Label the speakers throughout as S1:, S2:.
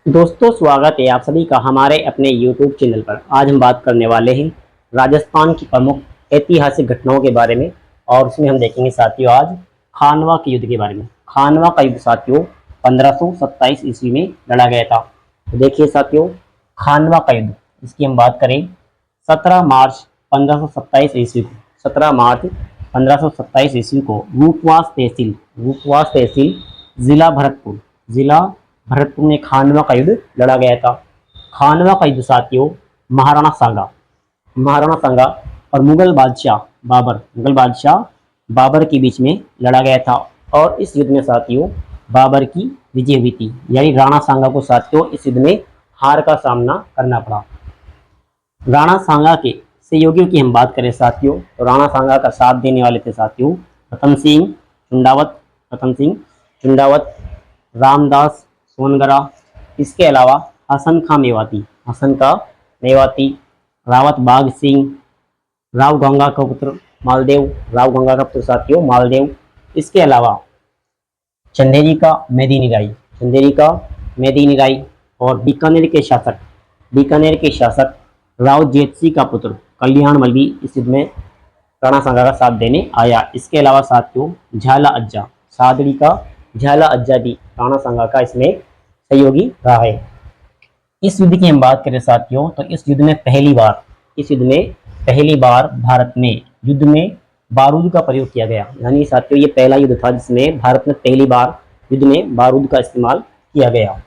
S1: दोस्तों, स्वागत है आप सभी का हमारे अपने YouTube चैनल पर। आज हम बात करने वाले हैं राजस्थान की प्रमुख ऐतिहासिक घटनाओं के बारे में। और उसमें हम देखेंगे साथियों आज खानवा के युद्ध के बारे में। खानवा का युद्ध साथियों 1527 ईस्वी में लड़ा गया था। तो देखिए साथियों, खानवा का युद्ध, इसकी हम बात करें 17 मार्च 1527 ईस्वी को। 17 मार्च 1527 ईस्वी को रूपवास तहसील जिला भरतपुर में खानवा का युद्ध लड़ा गया था। खानवा का युद्ध साथियों महाराणा सांगा और मुगल बादशाह बाबर के बीच में लड़ा गया था। और इस युद्ध में साथियों बाबर की विजय हुई थी, यानी राणा सांगा को साथियों इस युद्ध में हार का सामना करना पड़ा। राणा सांगा के सहयोगियों की हम बात करें साथियों, तो राणा सांगा का साथ देने वाले थे साथियों रतन सिंह चुंडावत, रामदास सोनगरा, इसके अलावा हसन खां मेवाती, रावत बाघ सिंह, राव गंगा का पुत्र साथियों मालदेव, इसके अलावा चंदेरी का मेदिनी राय और बीकानेर के शासक राव जेत सिंह का पुत्र कल्याण मल भी इस युद्ध में राणा सांगा का साथ देने आया। इसके अलावा साथियों झाला अज्जा भी राणा सांगा का इसमें सहयोगी रहा है। इस युद्ध की हम बात करें साथियों, तो इस युद्ध में पहली बार भारत में युद्ध में बारूद का प्रयोग किया गया। यानी साथियों ये पहला युद्ध था जिसमें भारत में पहली बार युद्ध में बारूद का इस्तेमाल किया गया।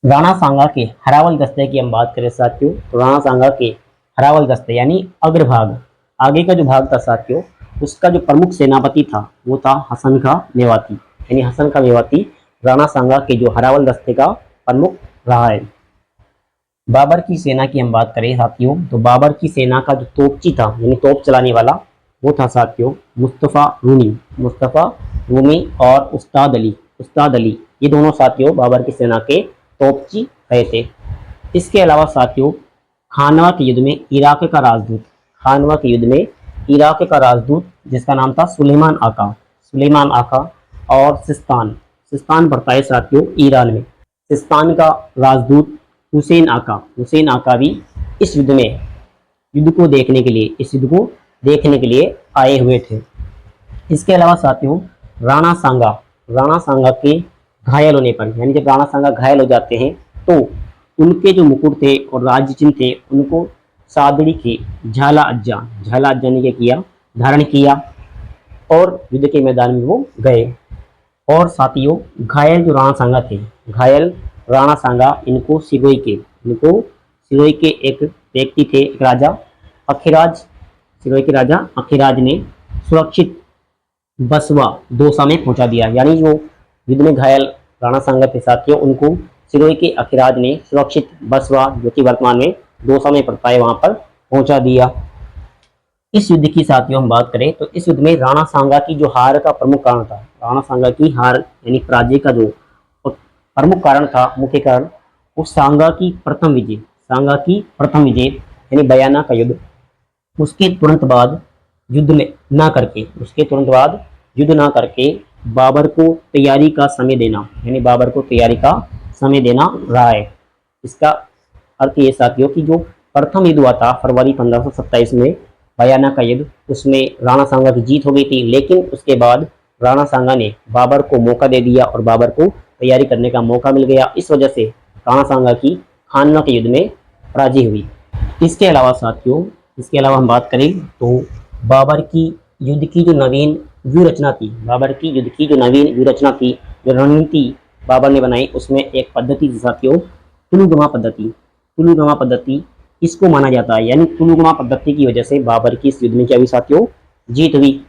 S1: राणा सांगा के हरावल दस्ते की हम बात करें साथियों, तो राणा सांगा के हरावल दस्ते यानी अग्रभाग, आगे का जो भाग था साथियों, उसका जो प्रमुख सेनापति था वो था हसन खां मेवाती राणा सांगा के जो हरावल दस्ते का प्रमुख रहा है। बाबर की सेना की हम बात करें साथियों, तो बाबर की सेना का जो तोपची था यानी तोप चलाने वाला वो था साथियों मुस्तफा रूमी और उस्ताद अली, ये दोनों साथियों बाबर की सेना के तोपची रहे थे। इसके अलावा साथियों खानवा के युद्ध में इराक का राजदूत जिसका नाम था सुलेमान आका और सिस्तान पड़ता है साथियों ईरान में। सिस्तान का राजदूत हुसैन आका भी इस युद्ध को देखने के लिए आए हुए थे। इसके अलावा साथियों राणा सांगा के घायल होने पर, यानी जब राणा सांगा घायल हो जाते हैं तो उनके जो मुकुट थे और राज्य चिन्ह थे उनको सादड़ी के झाला अज्जा ने क्या किया, धारण किया और युद्ध के मैदान में वो गए। और साथियों घायल जो राणा सांगा इनको सिरोही के एक व्यक्ति थे, एक राजा अखिराज ने सुरक्षित बसवा दौसा में पहुंचा दिया। यानी जो युद्ध में घायल राणा सांगा के साथियों उनको सिरोही के अखिराज ने सुरक्षित बसवा, जो कि वर्तमान में दौसा में पड़ता है, वहां पर पहुंचा दिया। इस युद्ध की साथियों हम बात करें तो इस युद्ध में राणा सांगा की जो हार का प्रमुख कारण था, राणा सांगा की हार यानी पराजय का जो प्रमुख कारण था, मुख्य कारण, वो सांगा की प्रथम विजय यानी बयाना का युद्ध। उसके तुरंत बाद युद्ध ना करके बाबर को तैयारी का समय देना रहा है। इसका अर्थ ये साथियों कि जो प्रथम युद्ध हुआ था फरवरी 1527 में बयाना का युद्ध, उसमें राणा सांगा की जीत हो गई थी, लेकिन उसके बाद राणा सांगा ने बाबर को मौका दे दिया और बाबर को तैयारी करने का मौका मिल गया। इस वजह से राणा सांगा की खानवा के युद्ध में पराजय हुई। इसके अलावा साथियों हम बात करें तो बाबर की युद्ध की जो नवीन व्यूह रचना थी, जो रणनीति बाबर ने बनाई, उसमें एक पद्धति थी साथियों तुलुगमा पद्धति। इसको माना जाता है, यानी तुलुगमा पद्धति की वजह से बाबर की इस युद्ध में क्या हुई साथियों, जीत हुई।